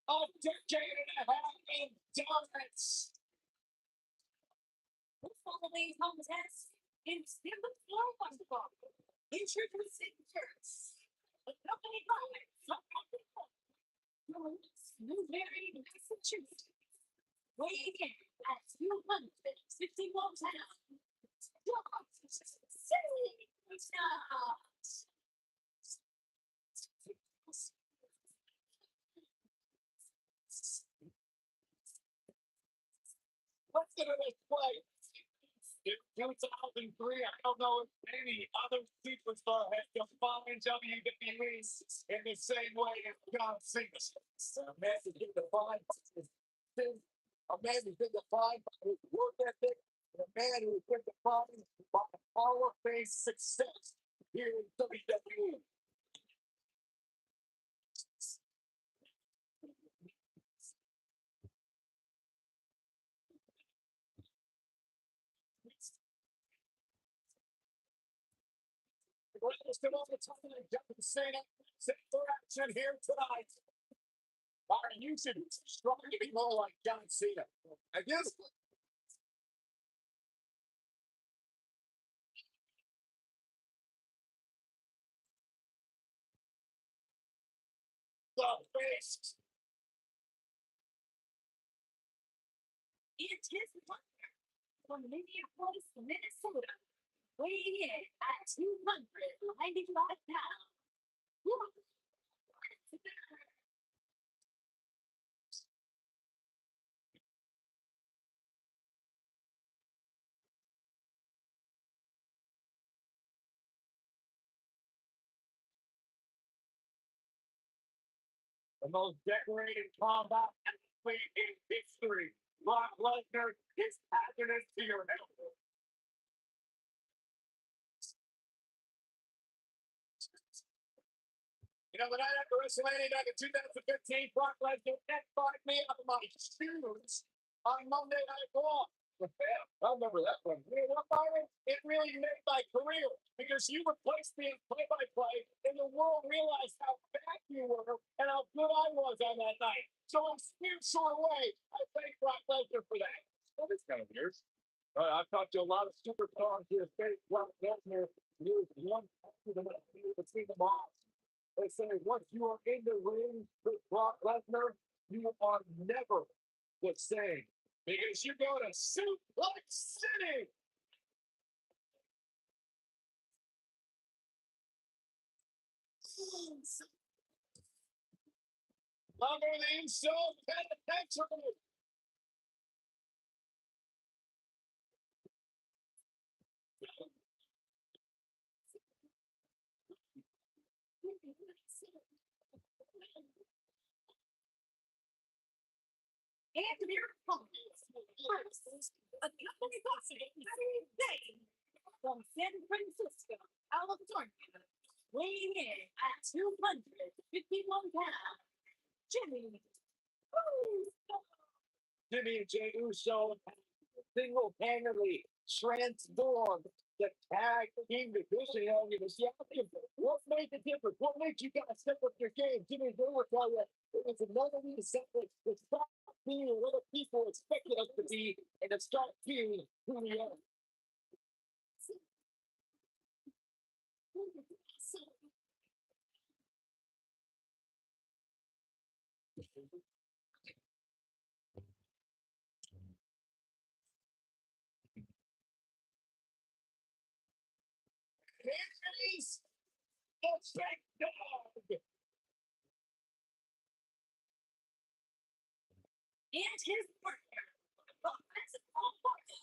A decade and a half in dominance. The following contest is Simple Floor Basketball. Introducing first, the company from Newbury, Massachusetts. Weighing in at 251 pounds. Let's get it play. In 2003, I don't know if any other superstar has defined WWE in the same way as John Cena. A man who can define a man who's been defined by his work ethic, and a man who's been defined by power-based success here in WWE. The greatest of all time, John Cena, for action here tonight. Martin, you should strive to be more like John Cena. I guess the best. It's his partner from Minneapolis, Minnesota, weighing in at 295 pounds. The most decorated combat athlete in history. Brock Lesnar is hazardous to your health. You know, the night after WrestleMania back in 2015, Brock Lesnar F5'd me out of my shoes on Monday Night Raw. Yeah, I remember that one. You know what, Byron? It really made my career because you replaced me in play-by-play, and the world realized how bad you were and how good I was on that night. So in spiritual way, I thank Brock Lesnar for that. Well, that's kind of weird. I've talked to a lot of superstars here. Thank Brock Lesnar. He was one between them all. They say once you are in the ring with Brock Lesnar, you are never the same because you go to Suplex City. Longer than so penitentiary. And their opponents. First, a company boxing name from San Francisco, California, weighing in at 251 pounds, Jimmy Uso. Jimmy J. Uso single-handedly transformed the tag team division. What made the difference? What made you guys step up your game? Jimmy will tell you it was another way to separate the stop being what the people expected us to be and to start being who we are. Here's the big dog. And his partner, the basketball partner,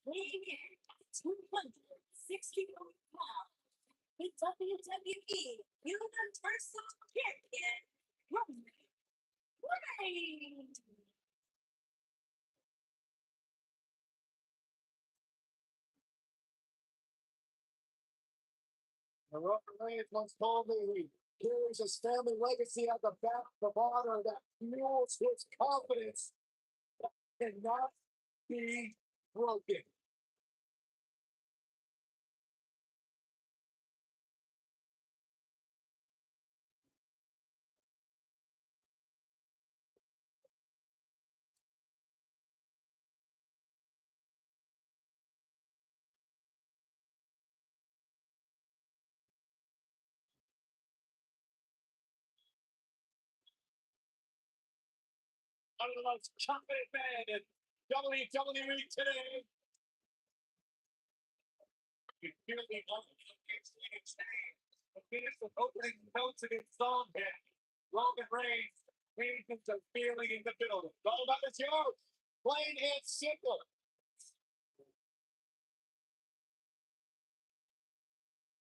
weighing in at 261 pounds, the WWE Universal Champion, Roman Reigns. Roman Reigns once told me he carries his family legacy at the back of honor that fuels his confidence that cannot be broken. one of the most confident men in WWE today. You hear the finish the opening notes against song hit. Roman Reigns, Kane is feeling in the building. All about the show. Plain and simple.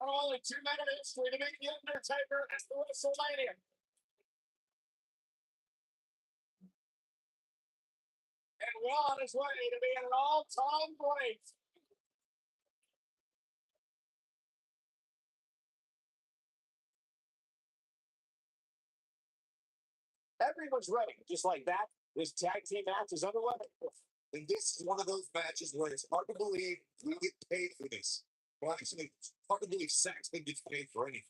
Only 2 minute history to make the Undertaker at the WrestleMania. And well on his way to be an all-time great. Everyone's ready. Just like that, this tag team match is underway. And this is one of those matches where it's hard to believe we get paid for this. Well, actually, it's hard to believe Saxton gets paid for anything.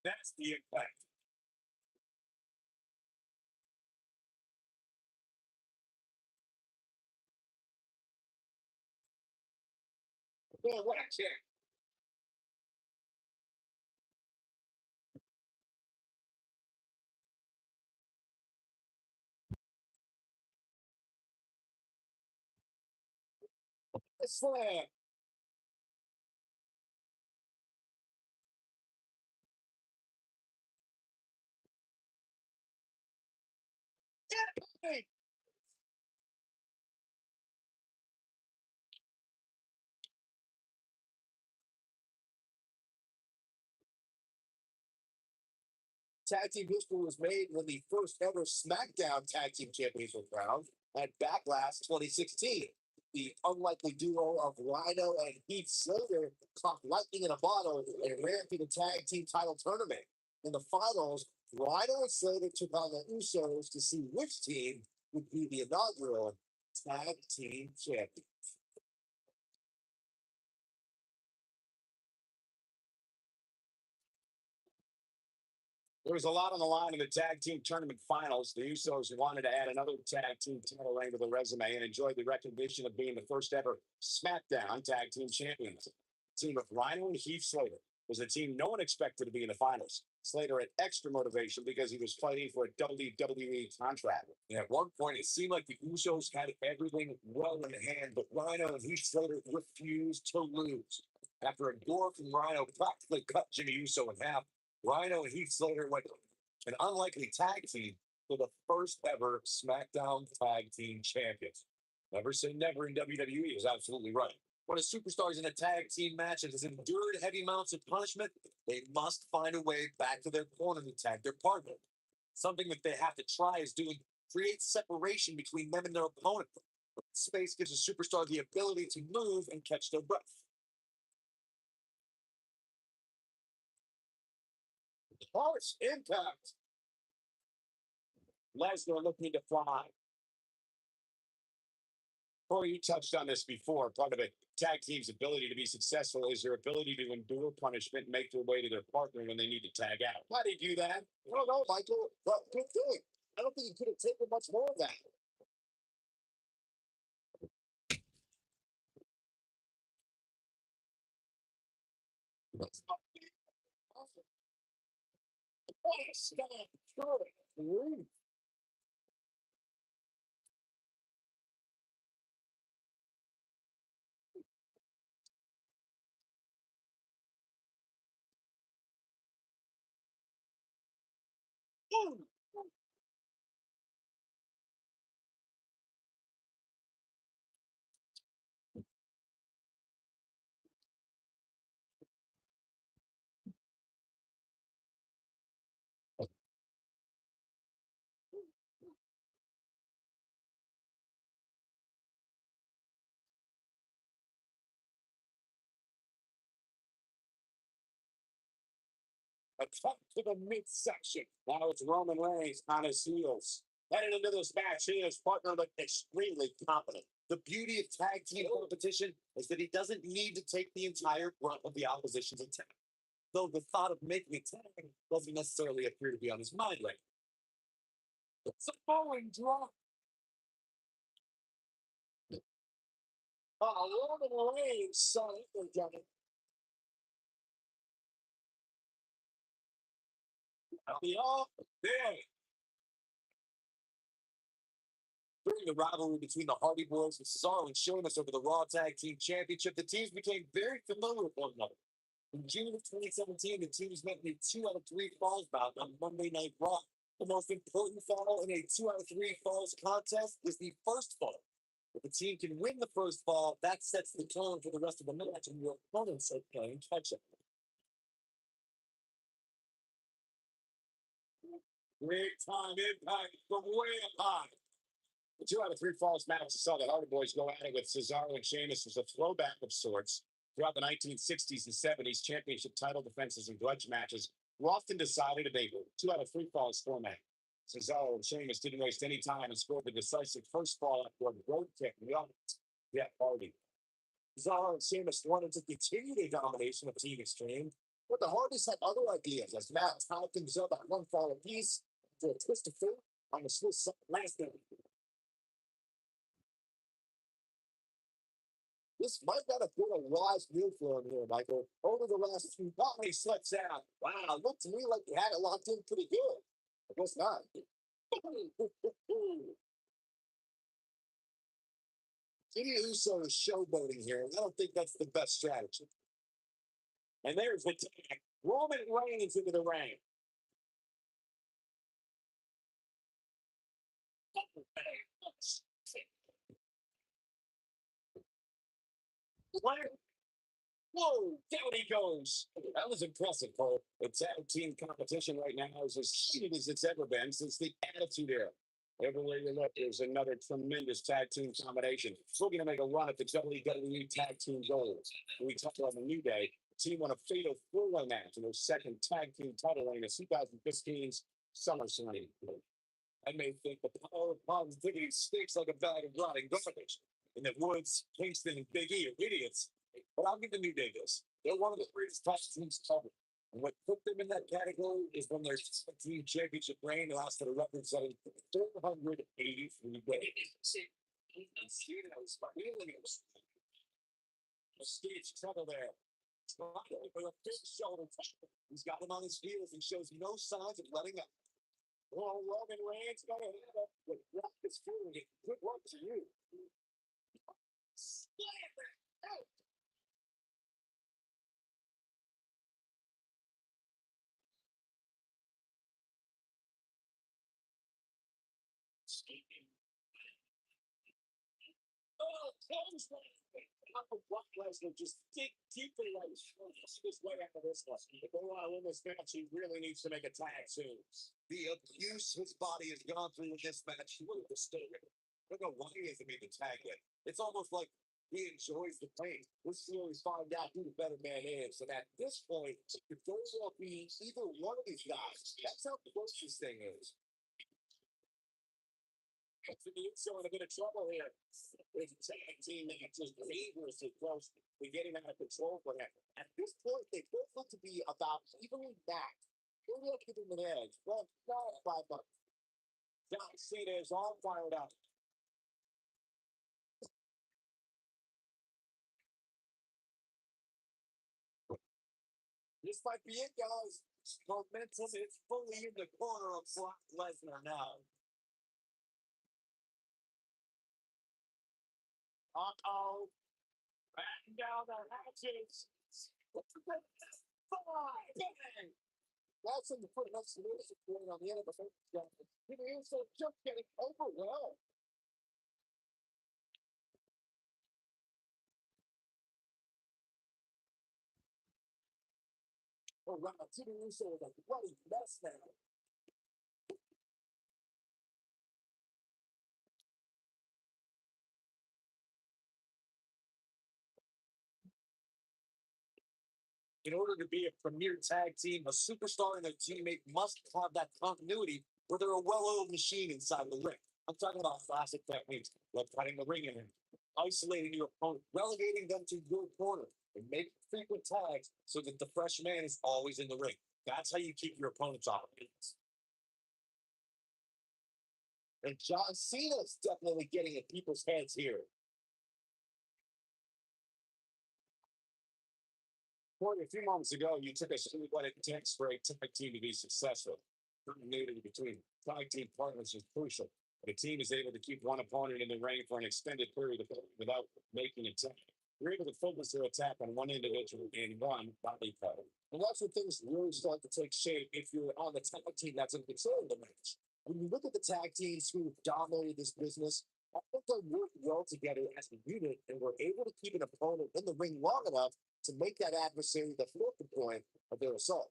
That's the impact. Boy, what a kick. A slam. Hey, tag team history was made when the first ever SmackDown tag team champions were crowned at Backlash 2016. The unlikely duo of Rhino and Heath Slater caught lightning in a bottle and ran through the tag team title tournament. In the finals, Rhino and Slater took on the Usos to see which team would be the inaugural tag team champion. There was a lot on the line in the tag team tournament finals. The Usos wanted to add another tag team title reign to the resume and enjoyed the recognition of being the first ever SmackDown tag team champions. The team of Rhino and Heath Slater was a team no one expected to be in the finals. Slater had extra motivation because he was fighting for a WWE contract. And at one point, it seemed like the Usos had everything well in hand, but Rhino and Heath Slater refused to lose. After a door from Rhino practically cut Jimmy Uso in half, Rhino and Heath Slater went an unlikely tag team for the first ever SmackDown Tag Team Champions. Never say never in WWE is absolutely right. When a superstar is in a tag team match and has endured heavy amounts of punishment, they must find a way back to their corner to tag their partner. Something that they have to try is doing create separation between them and their opponent. Space gives a superstar the ability to move and catch their breath. Harsh impact. Lesnar looking to fly. Corey, you touched on this before. Part of a tag team's ability to be successful is their ability to endure punishment and make their way to their partner when they need to tag out. How do you do that? I don't know, Michael. But good thing. I don't think you could have taken much more of that. That's not awesome. What a stop. Sure. A cut to the midsection. Now it's Roman Reigns on his heels. Headed into this match, he and his partner look extremely confident. The beauty of tag team competition is that he doesn't need to take the entire brunt of the opposition's attack. Though the thought of making a tag doesn't necessarily appear to be on his mind right now. It's a falling drop. Oh, Roman Reigns saw it coming. The all there. During the rivalry between the Hardy Boys and Cesaro and Sheamus over the Raw Tag Team Championship, the teams became very familiar with one another. In June of 2017, the teams met in a 2 out of 3 falls bout on Monday Night Raw. The most important fall in a 2 out of 3 falls contest is the first fall. If the team can win the first fall, that sets the tone for the rest of the match, and your opponents are playing catch up. Big time impact from way up high. The 2 out of 3 falls match saw the Hardy Boys go at it with Cesaro and Sheamus as a throwback of sorts. Throughout the 1960s and 70s, championship title defenses and grudge matches were often decided in a 2 out of 3 falls format. Cesaro and Sheamus didn't waste any time and scored the decisive first fall after a road kick in the audience. Jeff Hardy. Cesaro and Sheamus wanted to continue their domination of Team Extreme, but the Hardys had other ideas as Matt tied things up at 1 fall apiece for a twist of fate on the Swiss last night. This might not have been a wise move for him here, Michael. Over the last few times, he slips out. Wow, looked to me like he had it locked in pretty good. I guess not. Jimmy Uso is showboating here, and I don't think that's the best strategy. And there's the tag. Roman Reigns into the ring. Whoa, down he goes. That was impressive, Cole. The tag team competition right now is as heated as it's ever been since the Attitude Era. Everywhere you look, there's another tremendous tag team combination. We're going to make a run at the WWE Tag Team Gold. When we talk about the New Day, the team won a fatal four-way match in their second tag team title reign of 2015's SummerSlam. I may think the power of positivity stinks like a bag of rotting garbage, and that Woods, Kingston, and Big E are idiots. But I'll give the New Day this. They're one of the greatest tag teams ever. And what put them in that category is when their team championship reign lasted a record setting 483 days. A stage trouble there. With a big shoulder. He's got him on his heels and shows no signs of letting up. Oh, Roman Reigns got to hit up with Rocket's Fury. Good work to you. Oh, Kane's Brock Lesnar just dig deeply like his way out of this one. If they want to win this match, he really needs to make a tag soon. The abuse his body has gone through in this match, look at the story. I don't know why he hasn't made the tag yet. It's almost like he enjoys the pain. We'll see always find out who the better man is. And at this point, if those will be either one of these guys, that's how close this thing is. Showing a bit of trouble here. It's a tag team that just dangerously close to getting out of control for him. At this point, they both look to be about evenly back. Maybe I'll give him an edge, but not by much. John Cena is all fired up. This might be it, guys. Momentum is fully in the corner of Brock Lesnar now. Uh-oh. Batten down the hatches. Five. That's in the foot. That's the music playing on the end of the first gun. He is so just getting overwhelmed. Oh, wow. Jimmy Uso is a bloody mess now. In order to be a premier tag team, a superstar and their teammate must have that continuity where they're a well-oiled machine inside the ring. I'm talking about classic techniques like cutting the ring in, isolating your opponent, relegating them to your corner, and making frequent tags so that the fresh man is always in the ring. That's how you keep your opponents off of it. And John Cena is definitely getting in people's heads here. Corey, a few moments ago, you took a what it takes for a tag team to be successful. Continuity between tag team partners is crucial. The team is able to keep one opponent in the ring for an extended period of time without making a tag. You're able to focus their attack on one individual in one body part. And that's when things really start to take shape if you're on the tag team that's in control of the match. When you look at the tag teams who dominated this business, I think they worked well together as a unit and were able to keep an opponent in the ring long enough to make that adversary the focal point of their assault.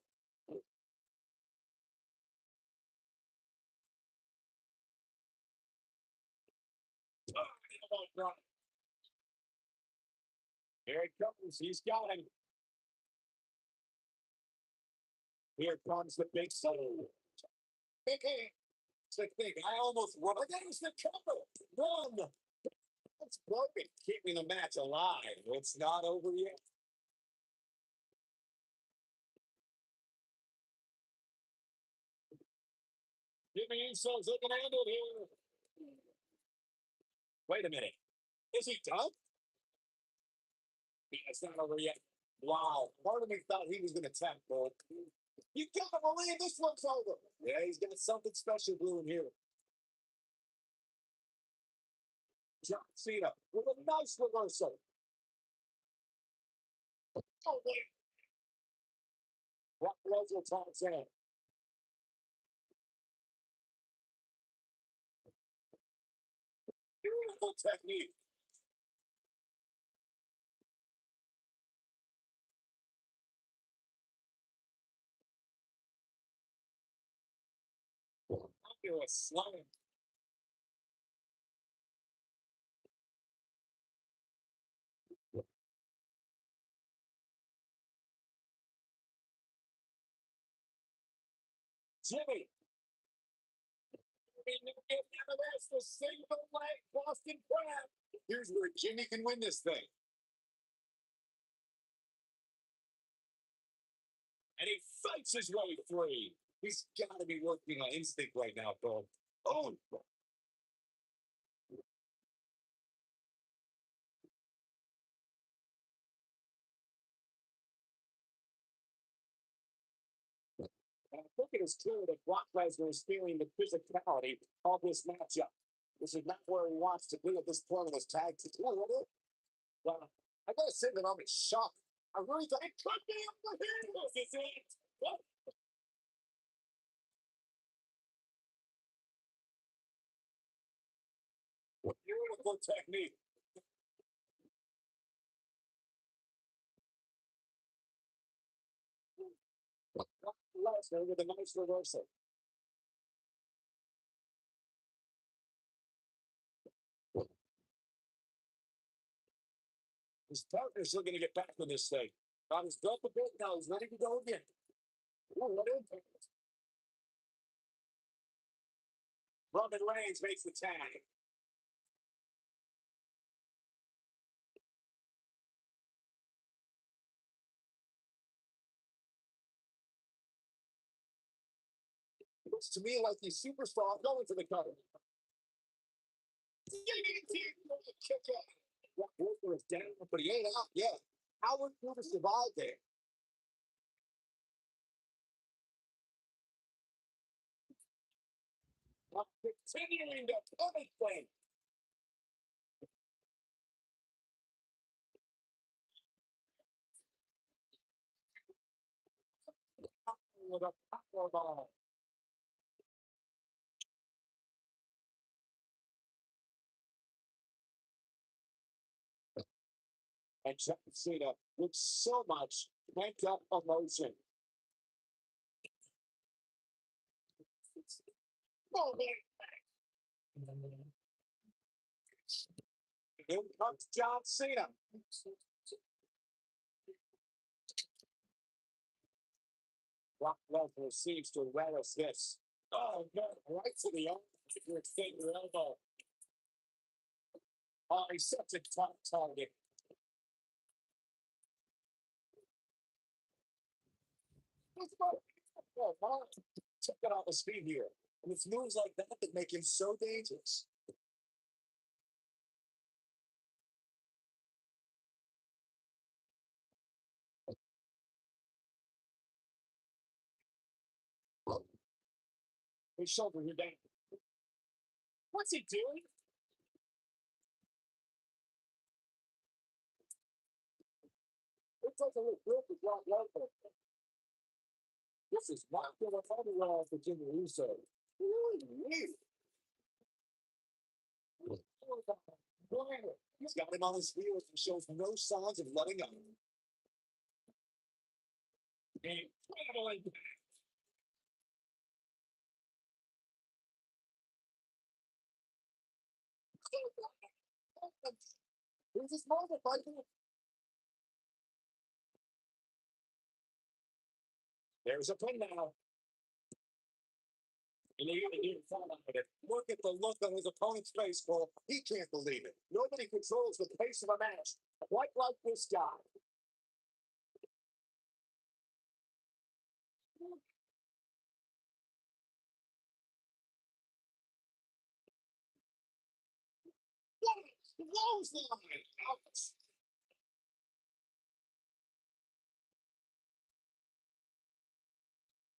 Here it comes. He's got him. Here comes the big soul. Big hand. It's the thing. I almost won. There's the cover. One. That's broken. Keeping the match alive. It's not over yet. Jimmy Uso's looking at it here. Wait a minute. Is he done? It's not over yet. Wow. Part of me thought he was going to tap, bro. You gotta believe this one's over. Yeah, he's got something special brewing here. John Cena with a nice reversal. Oh, wait. Brock Lesnar taps in. Beautiful technique. Fabulous slam. Jimmy. That's the single leg Boston Crab. Here's where Jimmy can win this thing. And he fights his way free. He's got to be working on instinct right now, Bo. Oh, I think it is clear that Brock Lesnar is feeling the physicality of this matchup. This is not where he wants to be at this point in his tag team. Well, I gotta say that I'm in shock. I really thought it could be over here. This is it. What? Beautiful technique. Lesnar with a nice reversal. His partner's looking to get back on this thing. Got his belt a bit now. He's ready to go again. Ooh, what impact. Roman Reigns makes the tag. It looks to me like the superstar going for the cover. Kick out. Walker is down, but he ain't out yet. How would you survive there? Continuing to punish thing. With a power bomb. And John Cena with so much pent up emotion. Oh, man. Here comes John Cena. Brock Lesnar seems to relish this. Oh, no, right to the arm. You extend your elbow. Oh, he's such a tough target. Oh, my. Check out the speed here. And it's moves like that that make him so dangerous. his shoulder here down. What's he doing? It doesn't look good for Brock Lesnar. This is not going to come well for Jimmy Uso. Really weird. He's got him on his heels and shows no signs of letting up. Incredible impact. Here's his moment, buddy. There's a pin now. And they even didn't fall out of it. Look at the look on his opponent's face, Cole. He can't believe it. Nobody controls the pace of a match quite like this guy. Clothesline! Ouch.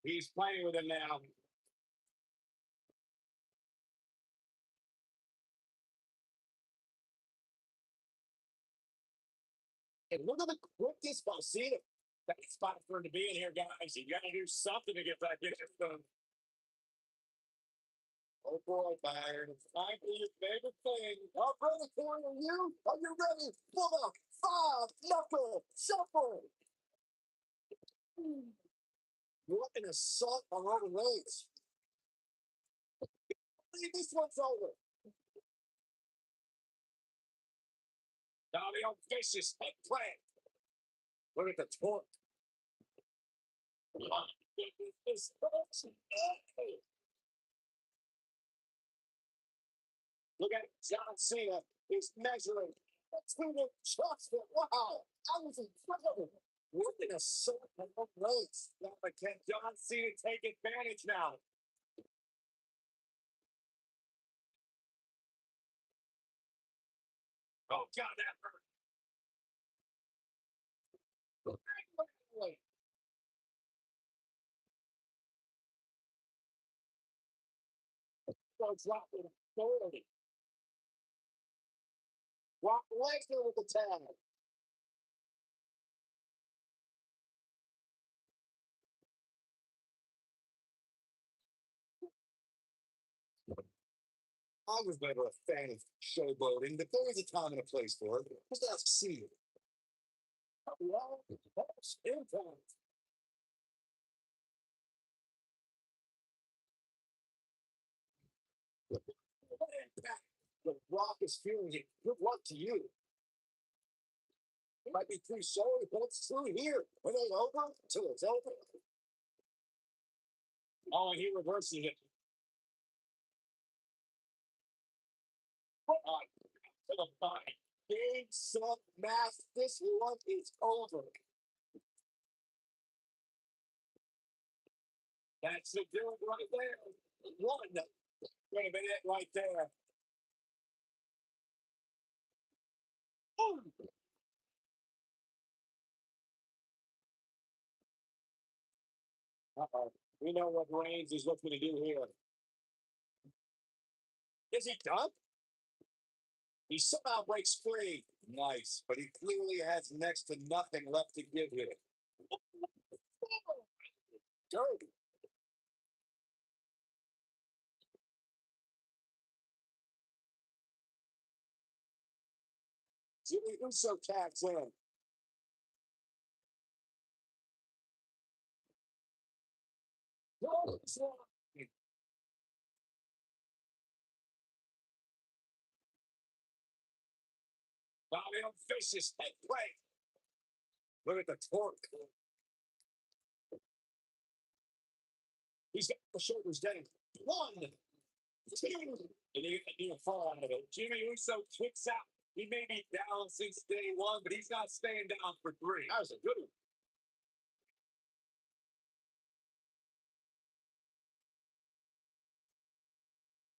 He's playing with him now. And look at the quickness by seeing it. That spot for him to be in here, guys. You got to do something to get back in this thing. Oh boy, Byron, it's time for your favorite thing. I'm ready for you. Are you ready for the five knuckle shuffle? What an assault on Roman Reigns. This one's over. Now the old vicious head play. Look at the torque. Look at John Cena is measuring. That's who the trust it. Wow, that was incredible. What an assault on Roman Reigns. Now, but can John Cena take advantage now? Oh, God, that hurt. So dropping 30. Brock Lesnar with the tag. I was never a fan of showboating, but there is a time and a place for it. Just ask Cena. Well, that's impact. What impact? The Rock is feeling it. Good luck to you. It might be too sorry, but it's true here. When it's over, till it's over. Oh, and he reverses it. To the body. Big sub mass. This one is over. That's the deal right there. One. Wait a minute, right there. Oh. Uh-oh. We know what Reigns is looking to do here. Is he done? He somehow breaks free. Nice, but he clearly has next to nothing left to give here. Dirty. Jimmy Uso tags in. Bobby vicious head play. Look at the torque. He's got the shoulders down. One, two, and he'll fall out of it. Jimmy Uso kicks out. He may be down since day one, but he's not staying down for three. That was a good one.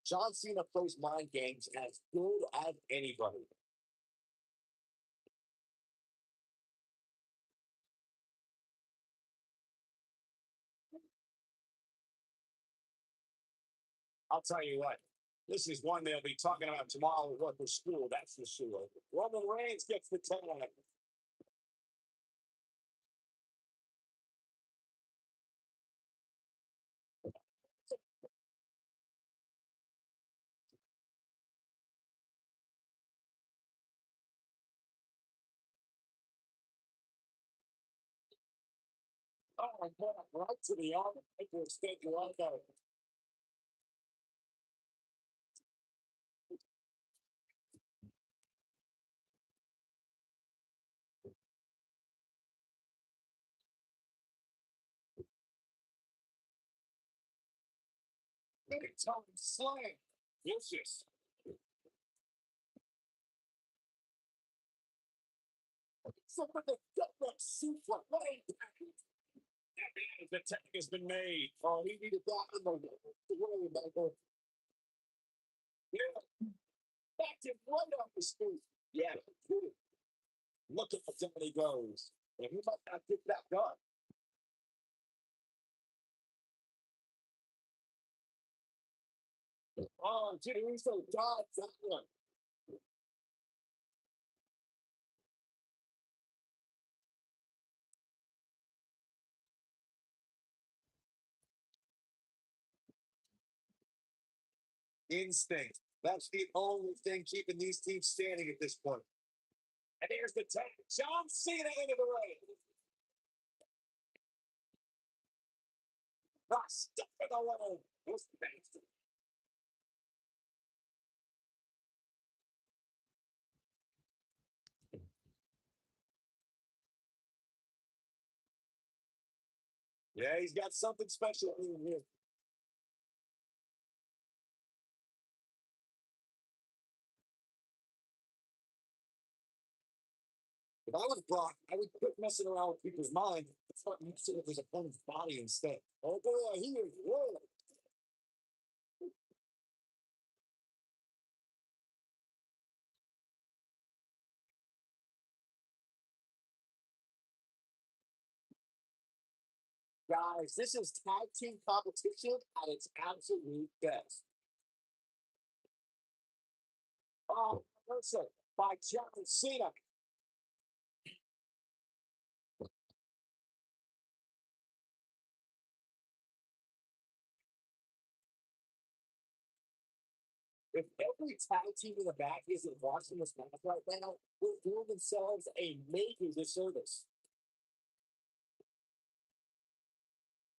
John Cena plays mind games as good as anybody. I'll tell you what. This is one they'll be talking about tomorrow at work or school. That's for sure. Roman Reigns gets the tag. Oh my God! Right to the arm. Right to extend your elbow. Big time slam. Vicious. So for the gut super. What ain't that? The tag has been made. Oh, he needed that in the way back there. Yeah, backed him right off the street. Yeah, look at the he goes. And he might not get that gun. Oh, Jimmy Uso dodged that one. Instinct. That's the only thing keeping these teams standing at this point. And here's the tag. John Cena into the ring. Not stuck in the ring. Who's next? Yeah, he's got something special in here. If I was Brock, I would quit messing around with people's minds and start messing with his opponent's body instead. Oh boy, he is rolling. Guys, this is tag team competition at its absolute best. Oh, listen, by John Cena. If every tag team in the back isn't watching this match right now, they're doing themselves a major disservice.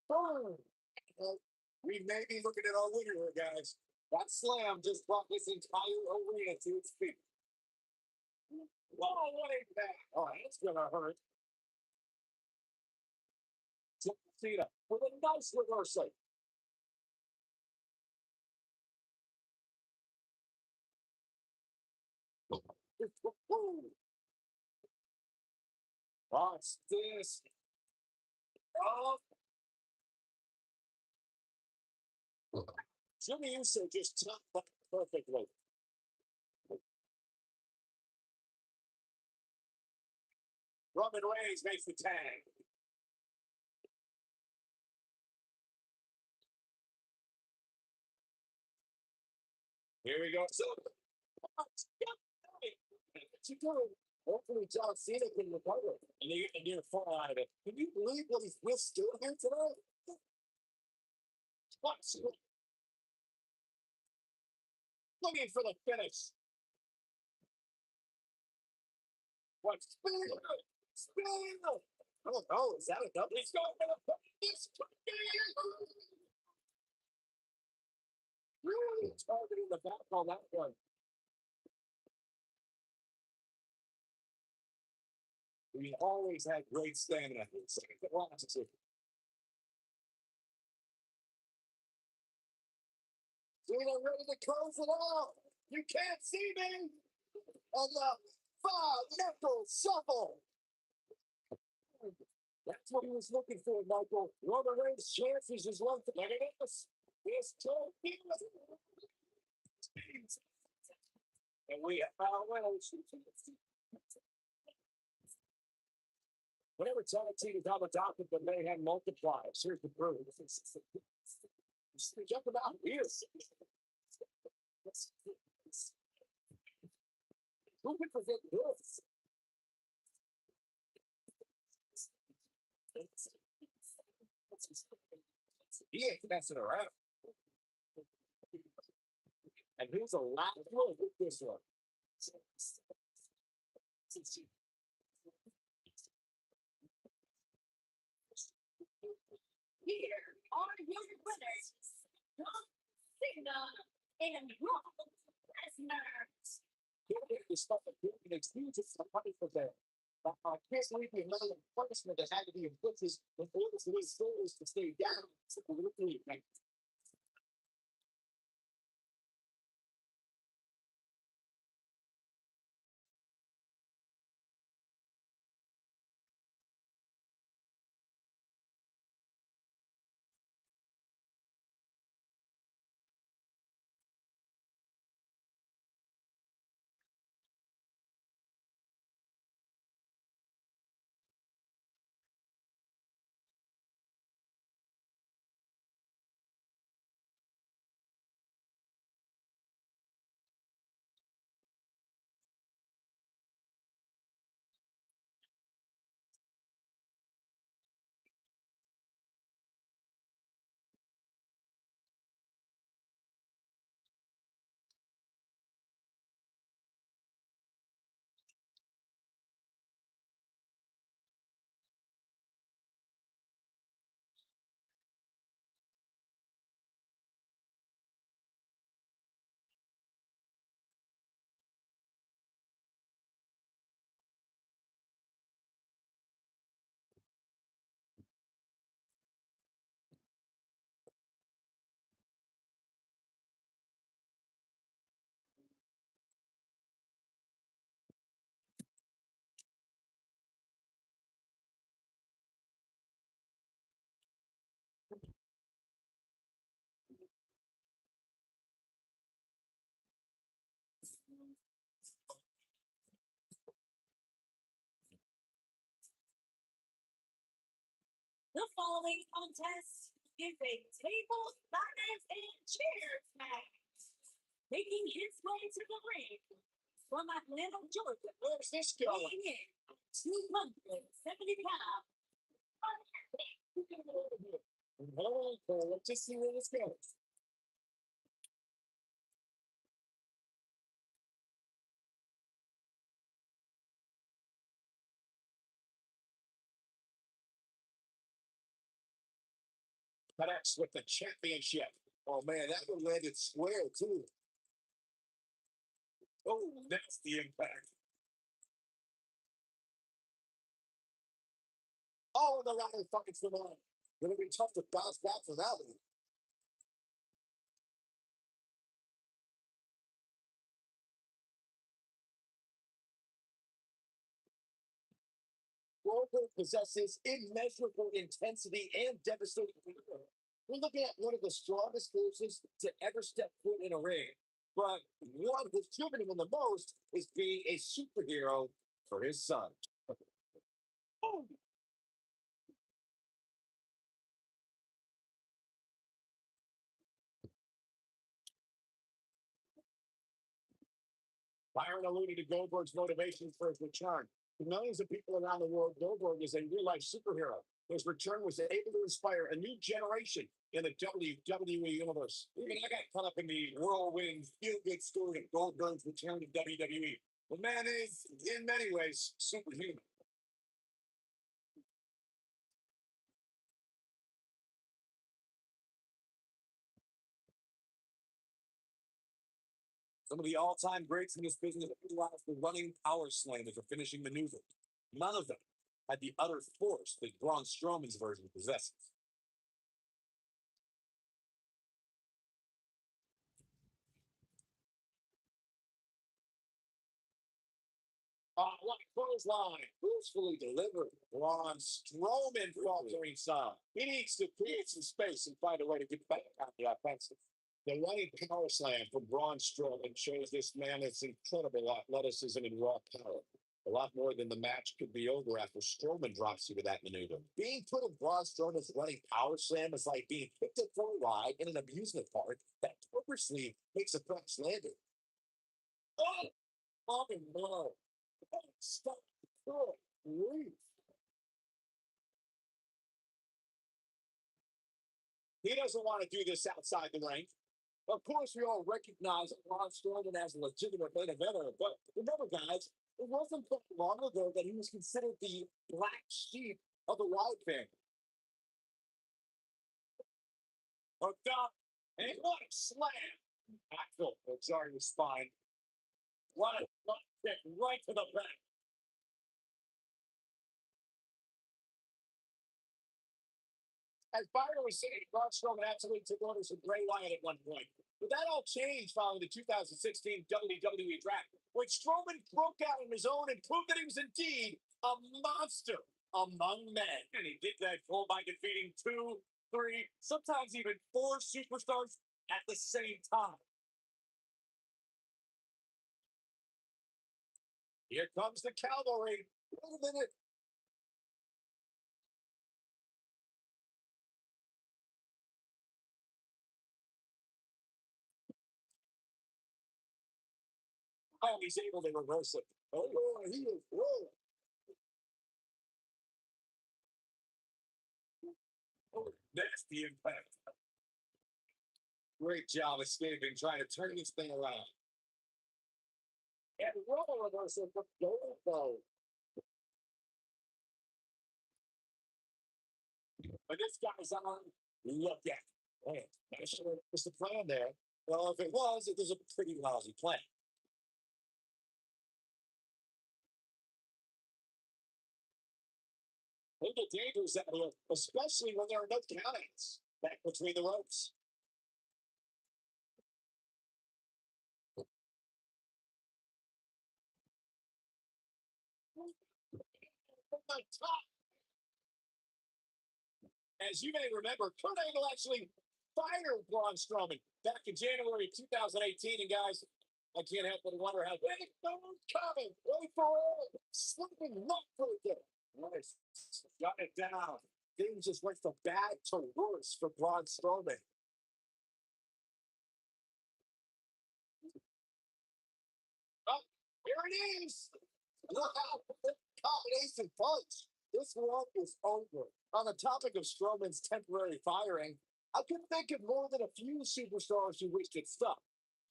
Boom! We may be looking at our winner here, guys. That slam just brought this entire arena to its feet. Whoa, what is that? Oh, that's gonna hurt. John Cena with a nice reversal. Watch this. Oh, Jimmy Uso just topped that perfectly. Roman Reigns makes the tag. Here we go. So, what you doing? Hopefully, John Cena can recover and you're far out of it. Can you believe what he's withstood here today? Watch, looking for the finish. What? Spin! Spin! Oh, no, is that a double? He's going for the finish. Really targeting the back on that one. We always had great stamina. Cena ready to close it out. You can't see me. And the five knuckle shuffle. That's what he was looking for, Michael. Roman Reigns' chances is one thing. Look at this. This two. And we have our winners. Whenever tag teams have adopted the mayhem multipliers, here's the proof. Jump about here. Who could forget this? He ain't messing around. And he's a lot more with this one. Here are your winners. John Cena and Brock Lesnar. This stuff that didn't excuse it for money for them. But I can't believe the amount of punishment that had to be inflicted in order for these souls to stay down to the league. The following contest is a table, ladders, and chairs match. Making his way to the ring from Atlanta, Georgia. Where's this going? Weighing in 270 pounds. Hold on, let's just see where this goes. Connects with the championship. Oh man, that one landed square too. Oh, that's the impact. Oh, the ladder fucking phenomenal. Gonna be tough to bounce back from that one. Goldberg possesses immeasurable intensity and devastating power. We're looking at one of the strongest forces to ever step foot in a ring. But one who's driven him the most is being a superhero for his son. Oh, Byron alluded to Goldberg's motivations for his return. To millions of people around the world, Goldberg is a real life superhero. His return was able to inspire a new generation in the WWE universe. Even I got caught up in the whirlwind feel good story of Goldberg's return to WWE. The man is, in many ways, superhuman. Some of the all time greats in this business utilized the running power slam as a finishing maneuver. None of them had the utter force that Braun Strowman's version possesses. What clothesline, forcefully delivered. Braun Strowman faltering some. He needs to create some space and find a way to get back on the offensive. The running power slam from Braun Strowman shows this man its incredible athleticism and raw power. The lot more than the match could be over after Strowman drops you to that maneuver. Being put in Braun Strowman's running power slam is like being picked up for a ride in an amusement park that purposely makes a crash landing. Oh, oh no. Oh, stop. Oh, please. He doesn't want to do this outside the ring. Of course, we all recognize Braun Strowman as a legitimate main eventer, but remember, guys, it wasn't that long ago that he was considered the black sheep of the Wyatt family. Hooked up, and what a slam! Axel, sorry, the spine. What a kick right to the back. As Byron was saying, Braun Strowman absolutely took orders from Bray Wyatt at one point. But that all changed following the 2016 WWE draft, when Strowman broke out on his own and proved that he was indeed a monster among men. And he did that all by defeating two, three, sometimes even four superstars at the same time. Here comes the cavalry. Wait a minute. Oh, he's able to reverse it. Oh, he is. Whoa. Oh, nasty impact. Great job escaping, trying to turn this thing around. And roll reversal from Goldberg. But this guy's on. Look at it. Man, not sure it was the plan there. Well, if it was a pretty lousy plan. They get dangerous out here, especially when there are no countouts back between the ropes. From the top. As you may remember, Kurt Angle actually fired Braun Strowman back in January 2018. And guys, I can't help but wonder how big those coming. Wait for it. Slipping not for it. Nice. Got it down. Things just went from bad to worse for Braun Strowman. Oh, here it is. Look out for the combination punch. This one is over. On the topic of Strowman's temporary firing, I can think of more than a few superstars who wished it stopped.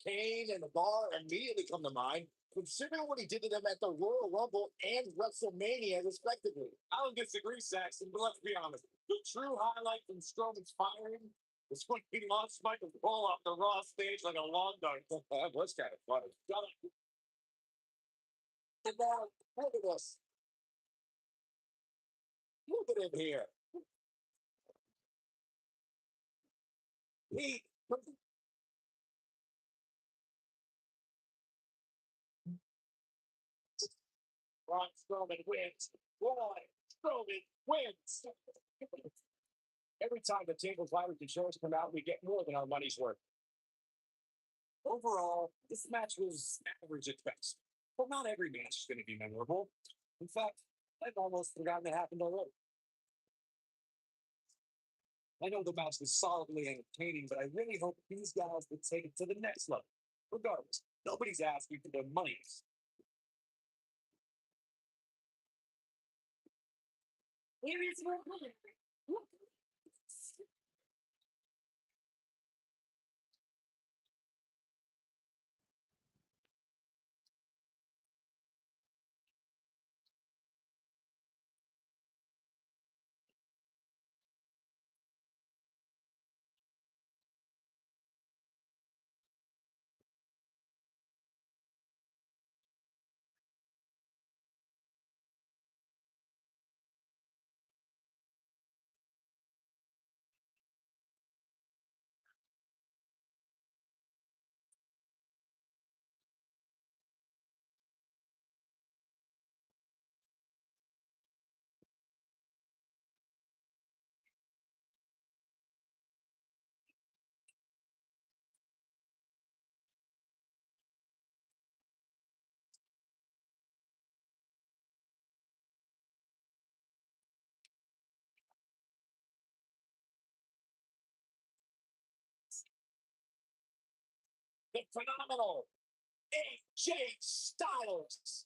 Kane and the Bar immediately come to mind, considering what he did to them at the Royal Rumble and WrestleMania, respectively. I don't disagree, Saxon, but let's be honest. The true highlight from Strowman's firing was when he launched Michael Cole off the Raw stage like a lawn dart. That was kind of funny. And now, look at this. Look at him here. He Braun Strowman wins. Braun Strowman wins. Every time the tables, ladders, and chairs come out, we get more than our money's worth. Overall, this match was average at best. But not every match is going to be memorable. In fact, I've almost forgotten it happened already. I know the match was solidly entertaining, but I really hope these guys would take it to the next level. Regardless, nobody's asking for their money. Here is your winner. the phenomenal AJ Styles.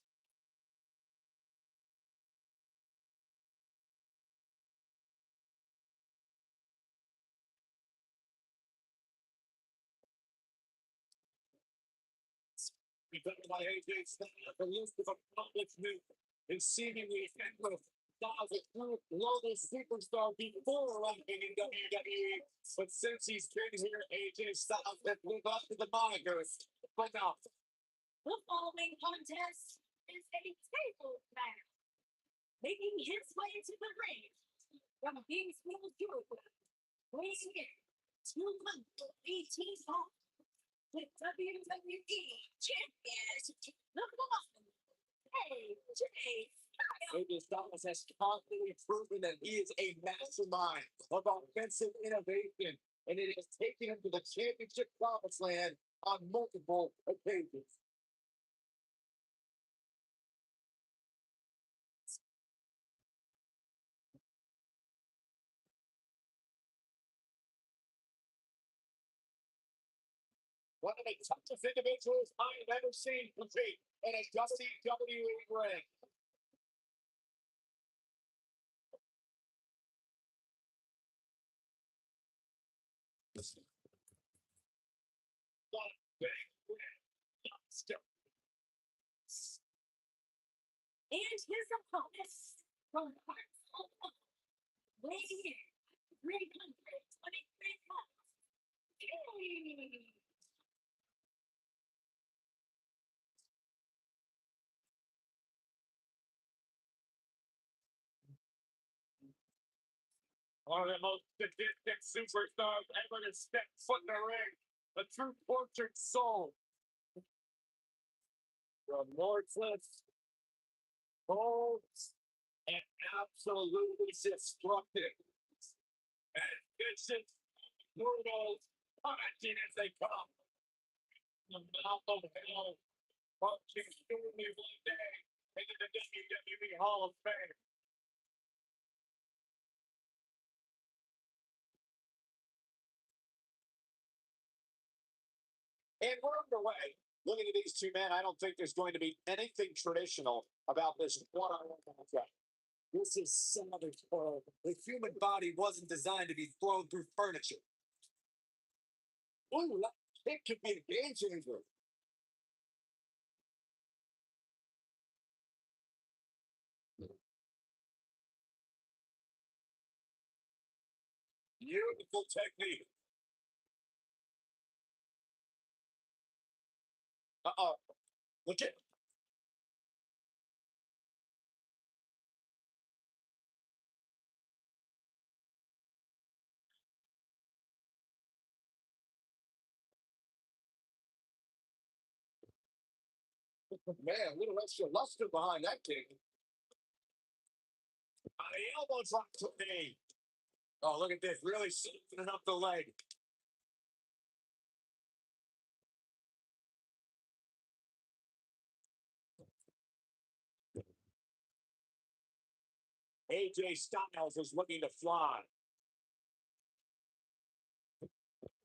Because by AJ Styles, the list of accomplishments is seemingly endless. Styles is true global superstar before ranking in WWE, but since he's been here, AJ Styles has lived up to the moniker. But now, the following contest is a table match. Making his way to the ring from Kingsville, Georgia, weighing in 218 pounds, the WWE Champion, the Boston AJ Styles. AJ Styles has constantly proven that he is a mastermind of offensive innovation, and it has taken him to the championship promised land on multiple occasions. One of the toughest individuals I have ever seen compete in a WWE ring. And his opponent from Hartsville, weighing in 323 pounds, Kane. One of the most sadistic superstars ever to step foot in the ring. A true portrait soul. Remorseless, bold, and absolutely destructive. And vicious, brutal, punishing as they come. The mouth of hell, marching soonly one day into the WWE Hall of Fame. And we're underway. Looking at these two men, I don't think there's going to be anything traditional about this one-on-one matchup. This is savage world. The human body wasn't designed to be thrown through furniture. Ooh, that kick could be a game changer. Beautiful technique. Uh-oh. Look at man, a little extra luster behind that kick. The elbow drop to me. Oh, look at this. Really softening up the leg. AJ Styles is looking to fly.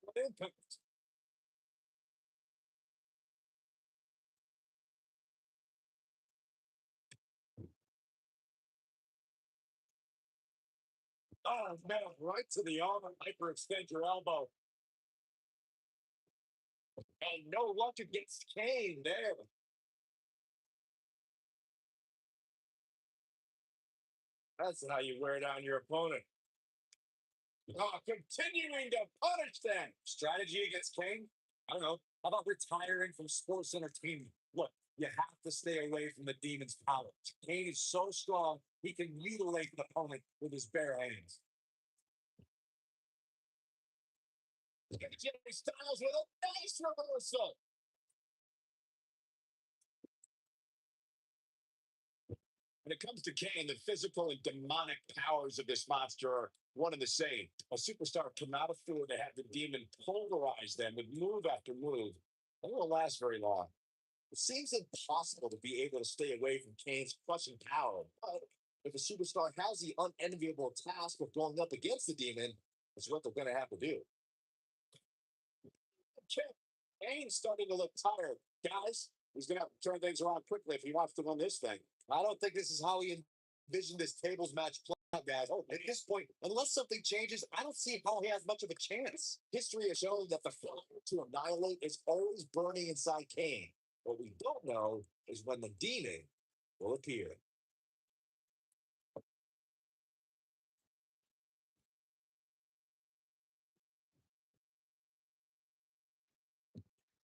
What impact? Oh, man, right to the arm and hyperextend your elbow. And no luck against Kane there. That's how you wear down your opponent. Oh, continuing to punish them. Strategy against Kane? I don't know. How about retiring from sports entertainment? Look, you have to stay away from the demon's power. Kane is so strong, he can mutilate an opponent with his bare hands. Jimmy Styles with a nice reversal. When it comes to Kane, the physical and demonic powers of this monster are one and the same. A superstar cannot afford to have the demon pulverize them with move after move. It won't last very long. It seems impossible to be able to stay away from Kane's crushing power. But if a superstar has the unenviable task of going up against the demon, it's what they're going to have to do. Kane's starting to look tired. Guys, he's going to have to turn things around quickly if he wants to win this thing. I don't think this is how he envisioned this tables match play out, guys. At this point, unless something changes, I don't see how he has much of a chance. History has shown that the fire to annihilate is always burning inside Kane. What we don't know is when the demon will appear.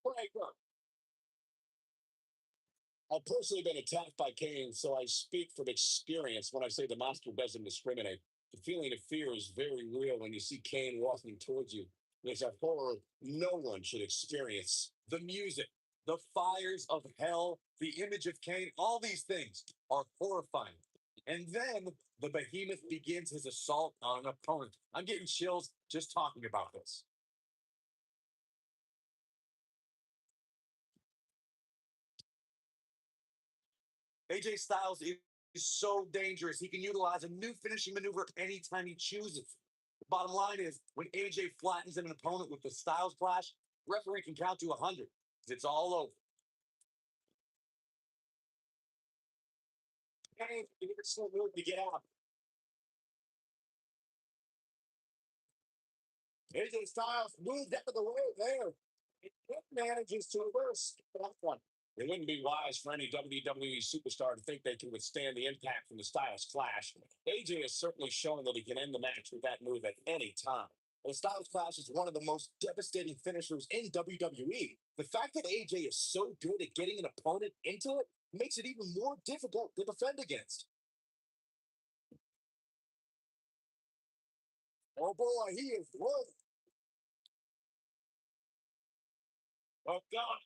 Breaker. I've personally been attacked by Kane, so I speak from experience when I say the monster doesn't discriminate. The feeling of fear is very real when you see Kane walking towards you. It's a horror no one should experience. The music, the fires of hell, the image of Kane, all these things are horrifying. And then the behemoth begins his assault on an opponent. I'm getting chills just talking about this. AJ Styles is so dangerous. He can utilize a new finishing maneuver anytime he chooses. The bottom line is when AJ flattens an opponent with the Styles Clash, referee can count to 100. It's all over. Hey, you're so good to get out. AJ Styles moved out of the way there. It manages to reverse that one. It wouldn't be wise for any WWE superstar to think they can withstand the impact from the Styles Clash. AJ has certainly shown that he can end the match with that move at any time. The Styles Clash is one of the most devastating finishers in WWE. The fact that AJ is so good at getting an opponent into it makes it even more difficult to defend against. Oh boy, he is worth. Oh God,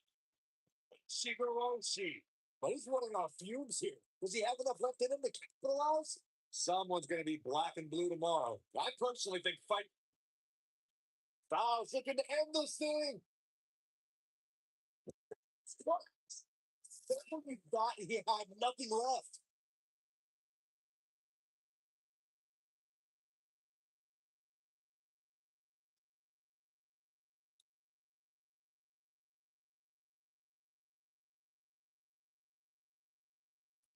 she won't she? But he's running off fumes here. Does he have enough left in him to capitalize? Someone's going to be black and blue tomorrow. I personally think fight. Styles looking to end this thing. What? He thought he had nothing left.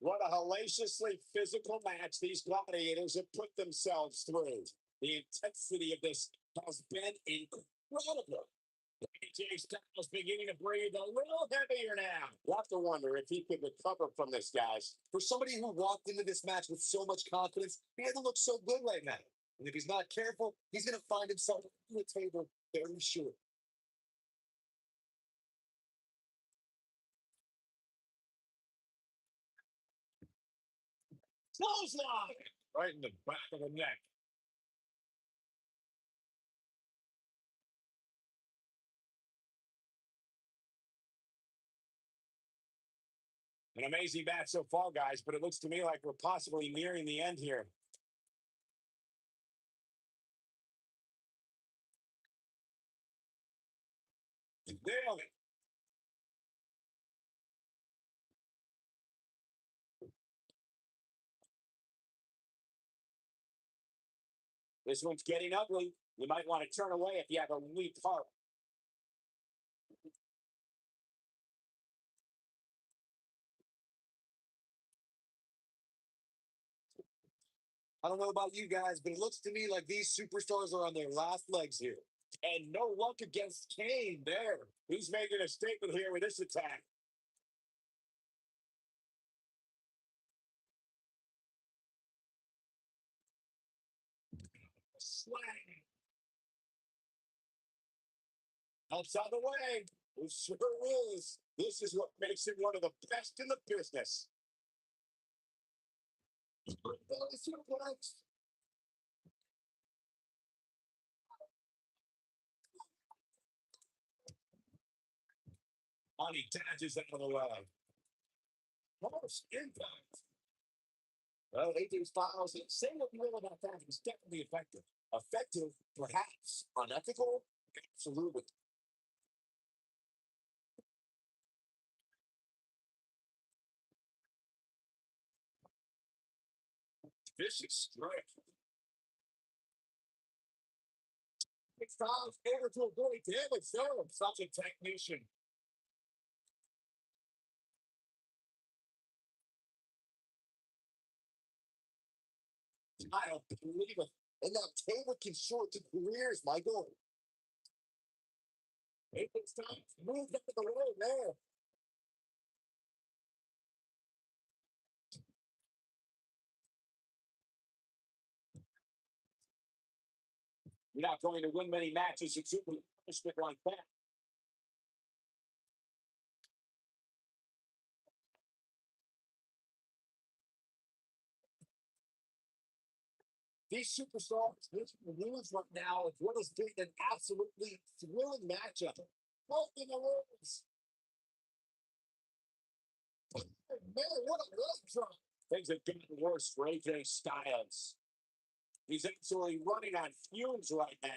What a hellaciously physical match these gladiators have put themselves through. The intensity of this has been incredible. AJ Styles beginning to breathe a little heavier now. You have to wonder if he could recover from this, guys. For somebody who walked into this match with so much confidence, he doesn't look so good right now. And if he's not careful, he's going to find himself on the table very short. Clothesline! Right in the back of the neck. An amazing match so far, guys, but it looks to me like we're possibly nearing the end here. Nailed it. This one's getting ugly. You might want to turn away if you have a weak heart. I don't know about you guys, but it looks to me like these superstars are on their last legs here. And no luck against Kane there. He's making a statement here with this attack. Slang. Helps out the way. It sure is. This is what makes it one of the best in the business. Money dodges out of the way. Most impact. Well, AJ Styles, say what you will about that, it's definitely effective. Effective, perhaps. Unethical? Absolutely. Vicious strike. Styles able to avoid damage. So, such a technician. I don't believe it. And now Taylor can shorten careers, Michael. It's time to move up the road there. You're not going to win many matches with super punishment like that. These superstars, this news right now is what has been an absolutely thrilling matchup. Both in the rules. Man, what a leg drop. Things have gotten worse for AJ Styles. He's absolutely running on fumes right now.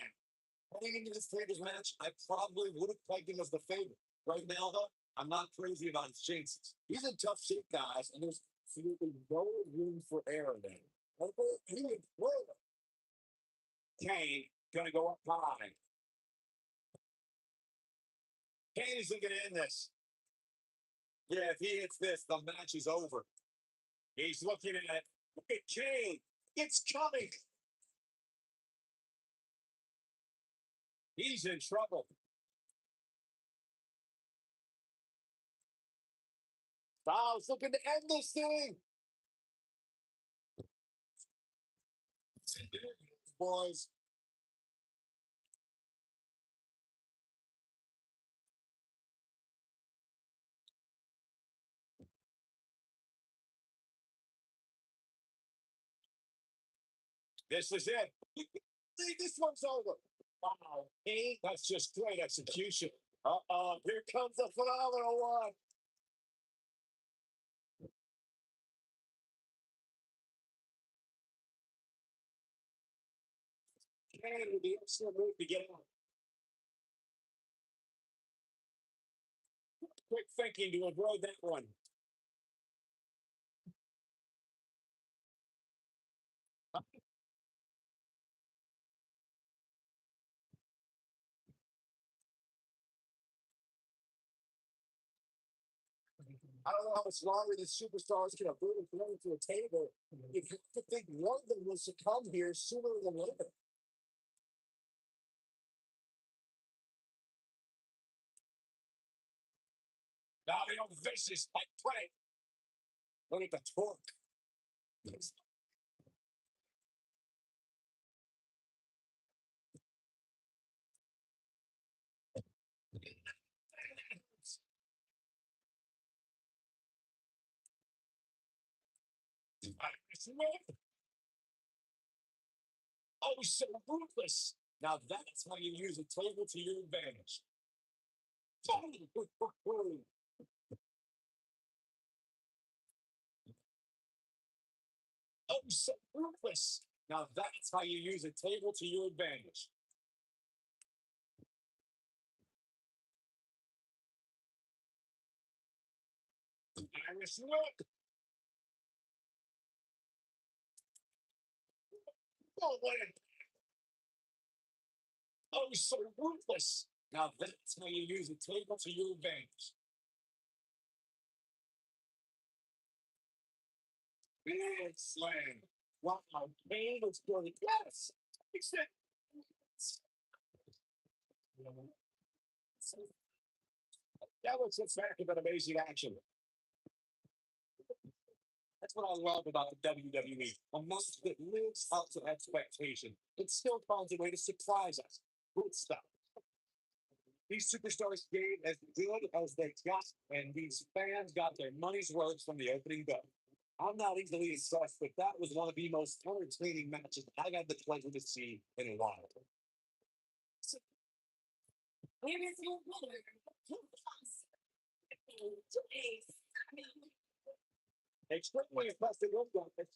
Heading into this tables match, I probably would have pegged him as the favorite. Right now, though, I'm not crazy about his chances. He's in tough shape, guys, and there's absolutely no room for error there. Kane gonna go up high. Kane isn't gonna end this. Yeah, if he hits this, the match is over. He's looking at it. Look at Kane. It's coming. He's in trouble. Styles looking to end this thing. Boys. This is it. This one's over. Wow. Kane, that's just great execution. Uh-oh, here comes a phenomenal one. Kane with the excellent move to get out. Quick thinking to avoid that one. I don't know how much longer these superstars can avoid going to a table. You have to think one of them will succumb here sooner than later. Now they don't vicious like play. Look at the torque. Oh, so ruthless. Now that's how you use a table to your advantage. Oh, so ruthless. Now that's how you use a table to your advantage. Irish look. Oh, what a... Oh, so ruthless. Now that's how you use a table to your advantage. Big slam. Wow, Kane was good. Yes. Except that was a fact of an amazing action. That's what I love about the WWE. A match that lives up to expectation. It still finds a way to surprise us. Good stuff. These superstars gave as good as they got, and these fans got their money's worth from the opening bell. I'm not easily impressed, but that was one of the most entertaining matches I've had the pleasure to see in a while. Where is your winner? Who comes to a Extremely impressive work, guys.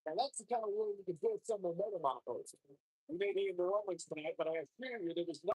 And that's the kind of room you can build some momentum off of. We may be in the Romans tonight, but I assure you there was no